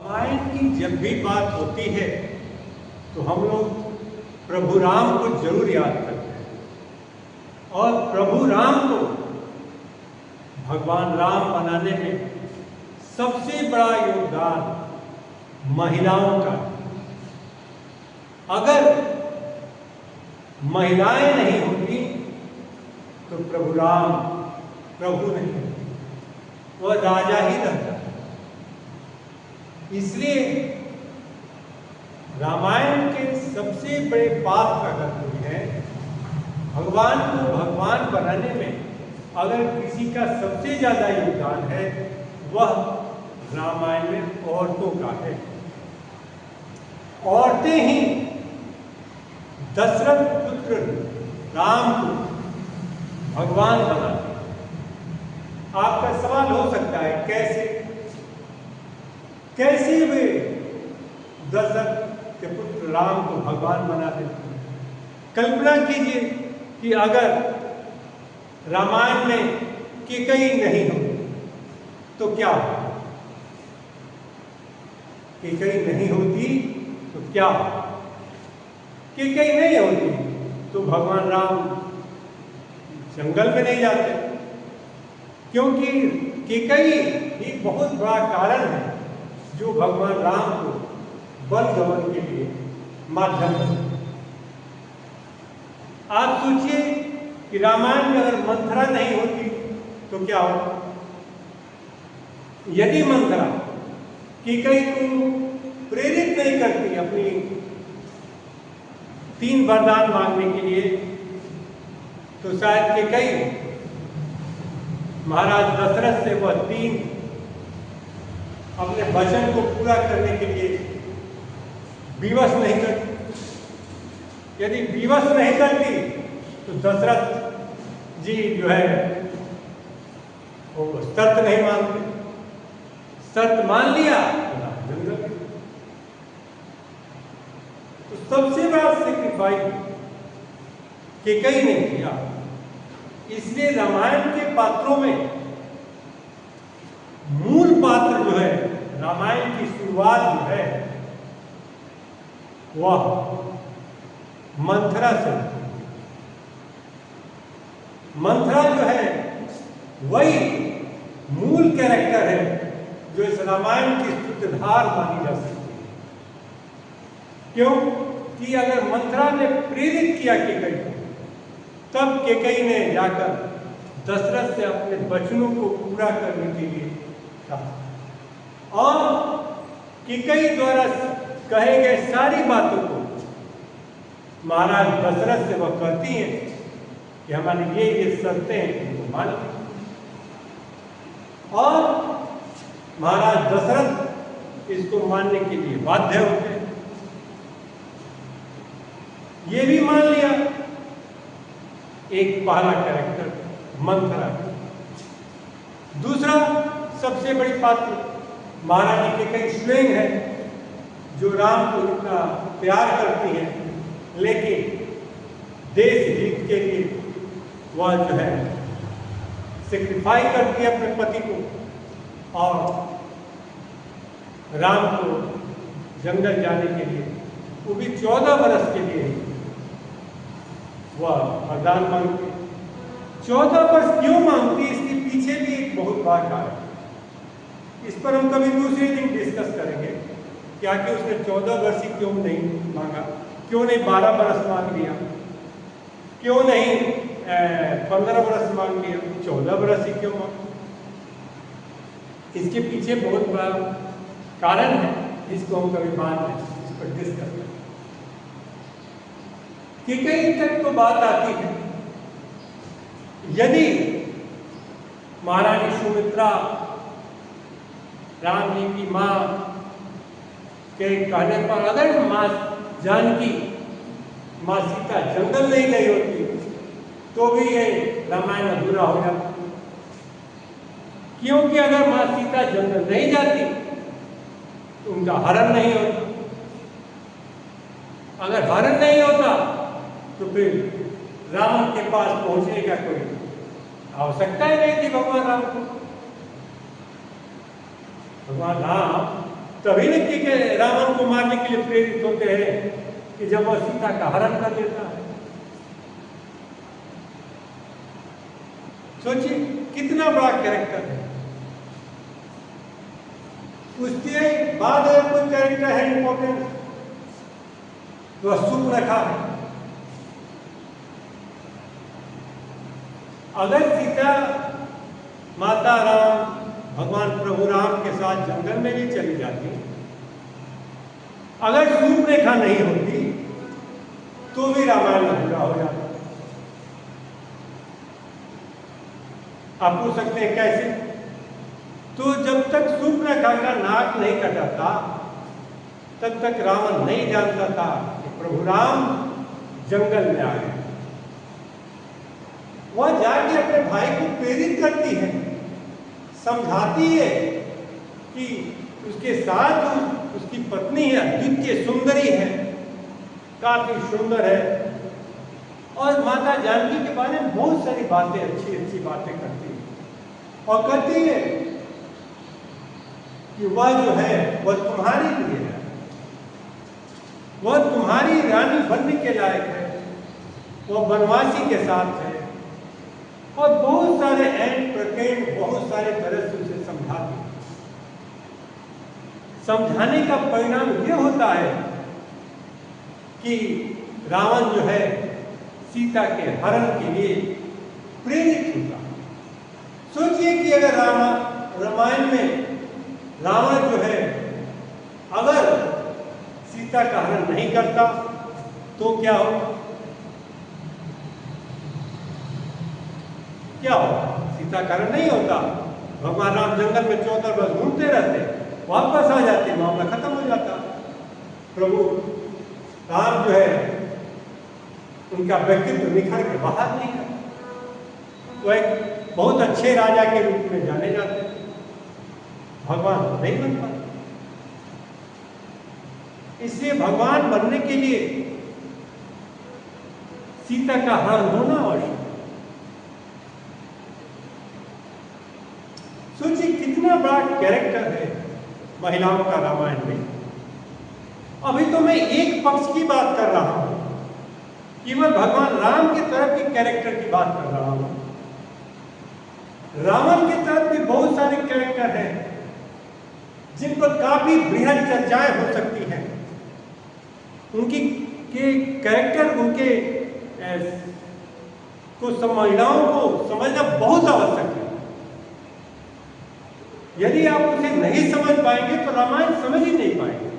रामायण की जब भी बात होती है तो हम लोग प्रभु राम को जरूर याद करते हैं और प्रभु राम को भगवान राम बनाने में सबसे बड़ा योगदान महिलाओं का। अगर महिलाएं नहीं होती तो प्रभु राम प्रभु नहीं होते, वह राजा ही रहता। इसलिए रामायण के सबसे बड़े पात्र अगर कोई है, भगवान को भगवान बनाने में अगर किसी का सबसे ज्यादा योगदान है, वह रामायण में औरतों का है। औरतें ही दशरथ पुत्र राम को भगवान बनाते। आपका सवाल हो सकता है कैसे वे दशरथ के पुत्र राम को भगवान बना देते हैं। कल्पना कीजिए कि अगर रामायण में कैकेयी नहीं हो तो क्या हो? कैकेयी नहीं होती तो क्या हो? कैकेयी नहीं होती तो भगवान राम जंगल में नहीं जाते, क्योंकि कैकेयी एक बहुत बड़ा कारण है जो भगवान राम को वन गमन के लिए माध्यम है। आप सोचिए कि रामायण में अगर मंथरा नहीं होती तो क्या होता? यदि मंथरा कैकेयी को प्रेरित नहीं करती अपनी 3 वरदान मांगने के लिए, तो शायद कैकेयी महाराज दशरथ से वह 3 अपने वचन को पूरा करने के लिए विवश नहीं करती। यदि विवश नहीं करती तो दशरथ जी जो है वो शर्त नहीं मानते। शर्त मान लिया जंगल। तो सबसे बड़ा सेक्रीफाइस कैकेयी ने किया। इसलिए रामायण के पात्रों में मूल पात्र जो है, रामायण की शुरुआत जो है, वह मंथरा से। मंथरा जो है वही मूल कैरेक्टर है जो इस रामायण की सूत्रधार मानी जा सकती है। क्यों कि अगर मंथरा ने प्रेरित किया कैकेयी को, तब कैकेयी ने जाकर दशरथ से अपने वचनों को पूरा करने के लिए कहा और कैकेयी द्वारा कहे गए सारी बातों को महाराज दशरथ से वह कहती हैं कि हमारी ये शर्तें हैं, उनको मान ली। और महाराज दशरथ इसको मानने के लिए बाध्य होते हैं। ये भी मान लिया एक पहला कैरेक्टर मंथरा। दूसरा सबसे बड़ी पात्र महारानी कैकेयी स्वयं है, जो राम को इतना प्यार करती है, लेकिन देश हित के लिए वह जो है सेक्रीफाई करती है अपने पति को और राम को जंगल जाने के लिए, वो भी 14 वर्ष के लिए वह वरदान मांगती है। 14 वर्ष क्यों मांगती है, इसके पीछे भी एक बहुत बड़ा कारण है। इस पर हम कभी दूसरे दिन डिस्कस करेंगे कि आखिर उसने 14 वर्ष ही क्यों नहीं मांगा, क्यों नहीं 12 वर्ष मांग लिया, क्यों नहीं 15 वर्ष मांग लिया, 14 वर्ष ही क्यों मांगा। इसके पीछे बहुत बड़ा कारण है, इसको हम कभी बाद में इस पर डिस्कस करेंगे। कैकेयी तक तो बात आती है, यदि महारानी सुमित्रा राम जी की मां के कहने पर अगर मां जानकी, मां सीता जंगल नहीं गई होती तो भी ये रामायण अधूरा हो जाता। क्योंकि अगर मां सीता जंगल नहीं जाती तो उनका हरण नहीं होता। अगर हरण नहीं होता तो फिर रावण के पास पहुंचने का कोई आवश्यकता ही नहीं थी भगवान राम को। भगवान राम तभी न कि रावण को मारने के लिए प्रेरित होते हैं कि जब वह सीता का हरण कर लेता है। सोचिए कितना बड़ा कैरेक्टर है। उसके बाद कोई कैरेक्टर है इंपॉर्टेंट, वह सूर्पनखा है। अगर सीता माता राम भगवान प्रभु राम के साथ जंगल में भी चली जाती, अगर सूर्पनखा नहीं होती तो भी रामायण अधूरा हो जाता। आप पूछ सकते हैं कैसे? तो जब तक सूर्पनखा का नाक नहीं कटा था तब तक रावण नहीं जानता था कि प्रभु राम जंगल में आ गए। वह जाके अपने भाई को प्रेरित करती है, समझाती है कि उसके साथ उसकी पत्नी है, अद्वितीय सुंदरी है, काफी सुंदर है, और माता जानकी के बारे में बहुत सारी बातें, अच्छी अच्छी बातें करती है। और कहती है कि वह जो है वह तुम्हारे लिए है, वह तुम्हारी रानी बनने के लायक है, वह बनवासी के साथ है। और बहुत सारे एंड प्रकेंड बहुत सारे तरह से उसे समझाती है। समझाने का परिणाम यह होता है कि रावण जो है सीता के हरण के लिए प्रेरित होता। सोचिए कि अगर रामायण में रावण जो है अगर सीता का हरण नहीं करता तो क्या हो? क्या हो? सीता का हरण नहीं होता, भगवान राम जंगल में 14 वर्ष घूमते रहते, वापस आ जाते, मामला खत्म हो जाता। प्रभु राम जो है उनका व्यक्तित्व निखर के बाहर नहीं है, वो एक बहुत अच्छे राजा के रूप में जाने जाते, भगवान नहीं बन पाते। इसलिए भगवान बनने के लिए सीता का हरण होना आवश्यक। सोचिए कितना बड़ा कैरेक्टर है महिलाओं का रामायण में। अभी तो मैं एक पक्ष की बात कर रहा हूं कि मैं भगवान राम की तरफ के कैरेक्टर की बात कर रहा हूं। रावण की तरफ भी बहुत सारे कैरेक्टर हैं जिन पर काफी बृहद चर्चाएं हो सकती हैं। उनकी के कैरेक्टर उनके महिलाओं को समझना बहुत आवश्यक है। यदि आप उसे नहीं समझ पाएंगे तो रामायण समझ ही नहीं पाएंगे।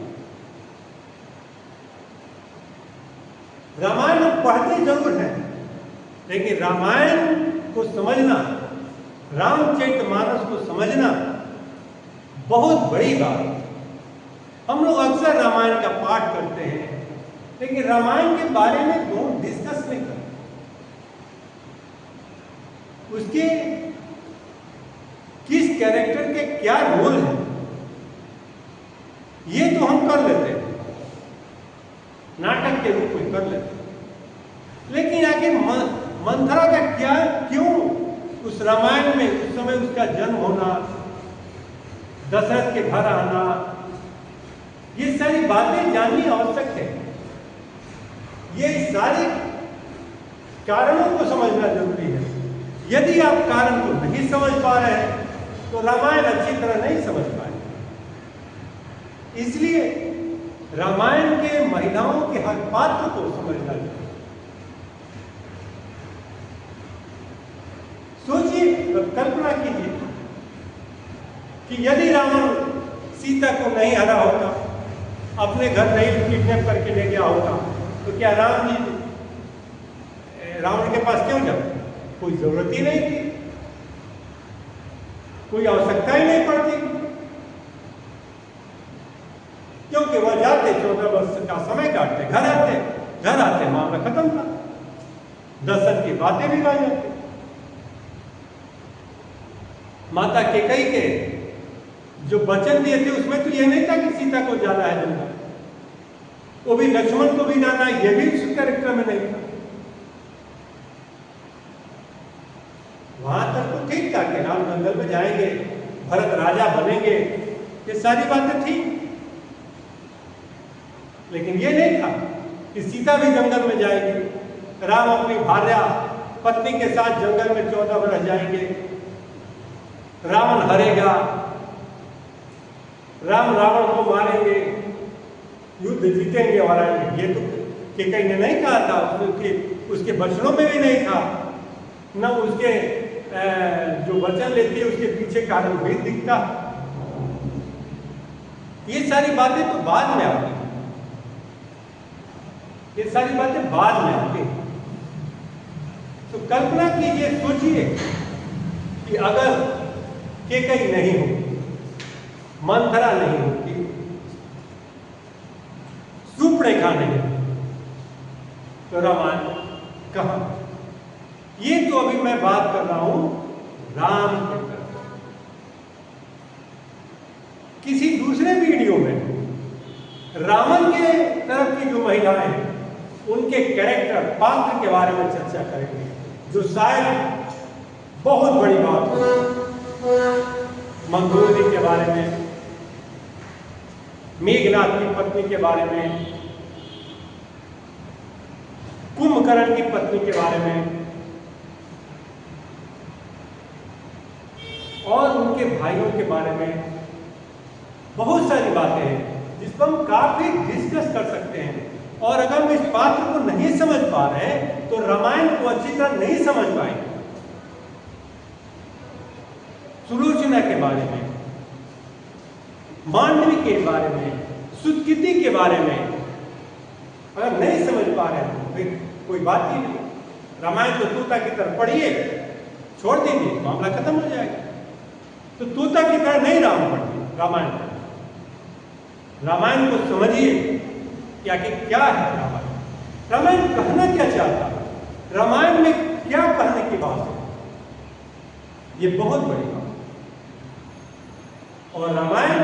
रामायण आप पढ़ते जरूर हैं, लेकिन रामायण को समझना, रामचरितमानस को समझना बहुत बड़ी बात है। हम लोग अक्सर रामायण का पाठ करते हैं, लेकिन रामायण के बारे में बहुत डिस्कस नहीं करते। उसके किस कैरेक्टर के क्या रोल है ये तो हम कर लेते हैं, नाटक के रूप में कर लेते हैं, लेकिन आखिर मंथरा का क्या, क्यों उस रामायण में उस समय उसका जन्म होना, दशरथ के घर आना, ये सारी बातें जाननी आवश्यक है। ये सारे कारणों को समझना जरूरी है। यदि आप कारण को नहीं समझ पा रहे हैं तो रामायण अच्छी तरह नहीं समझ पाएंगे। इसलिए रामायण के महिलाओं के हर पात्र को समझना चाहिए। सोचिए, कल्पना कीजिए कि यदि रावण सीता को नहीं हरा होता, अपने घर नहीं किडनैप करके ले गया होता, तो क्या राम जी रावण के पास क्यों जाते? कोई जरूरत ही नहीं थी, कोई आवश्यकता ही नहीं पड़ती, क्योंकि वह जाते 14 वर्ष का समय काटते, घर आते मामला खत्म था, दशरथ की बातें भी मान जाती। माता कैकेयी के जो वचन दिए थे उसमें तो यह नहीं था कि सीता को जाना है जंगल, वो भी लक्ष्मण को भी जाना है, यह भी उस कैरेक्टर में नहीं था। वहां तक तो ठीक था कि राम जंगल में जाएंगे, भरत राजा बनेंगे, ये सारी बातें थी, लेकिन ये नहीं था कि सीता भी जंगल में जाएगी, राम अपनी भार्या पत्नी के साथ जंगल में 14 वर्ष जाएंगे, रावण हारेगा, राम रावण को मारेंगे, युद्ध जीतेंगे और आएंगे। ये तो केकई ने नहीं कहा था, उसके वचनों में भी नहीं था, न उसके जो वचन लेती है उसके पीछे कारण भी दिखता। ये सारी बातें तो बाद में आती, ये सारी बातें बाद में आती। तो कल्पना कीजिए, सोचिए कि अगर केकई नहीं होती, मंथरा नहीं होती, शूर्पणखा नहीं होती, तो रामायण कहां? ये तो अभी मैं बात कर रहा हूं राम के तरफ। किसी दूसरे वीडियो में रावण के तरफ की जो महिलाएं हैं उनके कैरेक्टर, पात्र के बारे में चर्चा करेंगे, जो शायद बहुत बड़ी बात हो। मंगोदरी के बारे में, मेघनाथ की पत्नी के बारे में, कुंभकर्ण की पत्नी के बारे में और उनके भाइयों के बारे में बहुत सारी बातें हैं जिस पर हम काफी डिस्कस कर सकते हैं। और अगर हम इस पात्र को नहीं समझ पा रहे हैं तो रामायण को अच्छी तरह नहीं समझ पाएंगे। सुलोचना के बारे में, मांडवी के बारे में, सुतकीति के बारे में अगर नहीं समझ पा रहे हैं तो फिर कोई बात ही नहीं। रामायण तो तोता की तरह पढ़िए, छोड़ दीजिए, मामला खत्म हो जाएगा। तो तोता की तरह नहीं रामायण पढ़िए, रामायण को समझिए कि आखिर क्या है रामायण, रामायण कहना क्या चाहता है, रामायण में क्या कहने की बात है, ये बहुत बड़ी बात है। और रामायण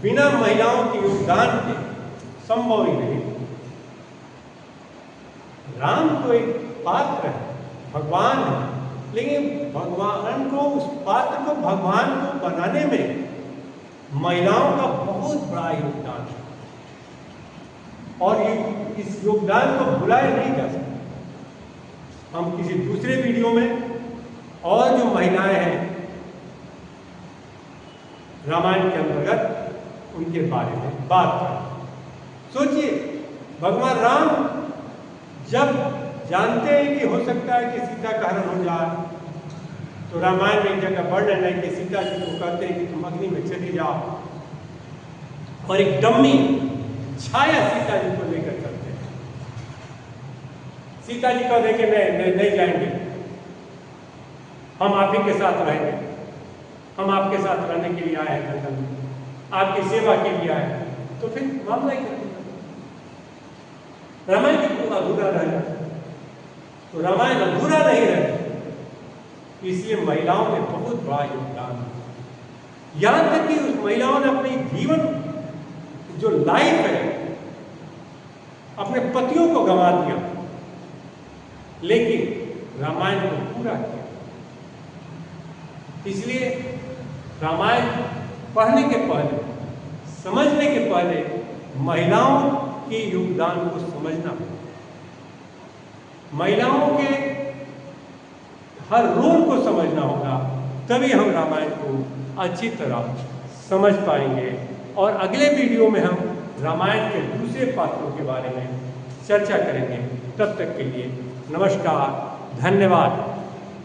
बिना महिलाओं के योगदान के संभव ही नहीं। राम तो एक पात्र है, भगवान है, लेकिन भगवान को, उस पात्र को, भगवान को बनाने में महिलाओं का बहुत बड़ा योगदान है और इस योगदान को भुलाया नहीं जा सकता। हम किसी दूसरे वीडियो में और जो महिलाएं हैं रामायण के अंतर्गत उनके बारे में बात करें। सोचिए, भगवान राम जब जानते हैं कि हो सकता है कि सीता का हरण हो जाए, तो रामायण में एक जगह वर्णन है कि सीता जी को कहते हैं कि तुम अग्नि में चली जाओ, और एक डम्मी छाया सीता जी को लेकर चलते हैं। सीता जी को देखे नहीं जाएंगे, हम आप ही के साथ रहेंगे, हम आपके साथ रहने के लिए आए हैं जंगल में, आपकी सेवा के लिए आए हैं। तो फिर मामला ही करते रामायण बिल्कुल अधूरा रह जाता। तो रामायण अधूरा नहीं रहता, इसलिए महिलाओं ने बहुत बड़ा योगदान दिया। यहां तक कि उस महिलाओं ने अपनी जीवन जो लाइफ है अपने पतियों को गंवा दिया, लेकिन रामायण को पूरा किया। इसलिए रामायण पढ़ने के पहले, समझने के पहले महिलाओं के योगदान को समझना होगा, महिलाओं के हर रोल को समझना होगा, तभी हम रामायण को अच्छी तरह समझ पाएंगे। और अगले वीडियो में हम रामायण के दूसरे पात्रों के बारे में चर्चा करेंगे। तब तक के लिए नमस्कार, धन्यवाद।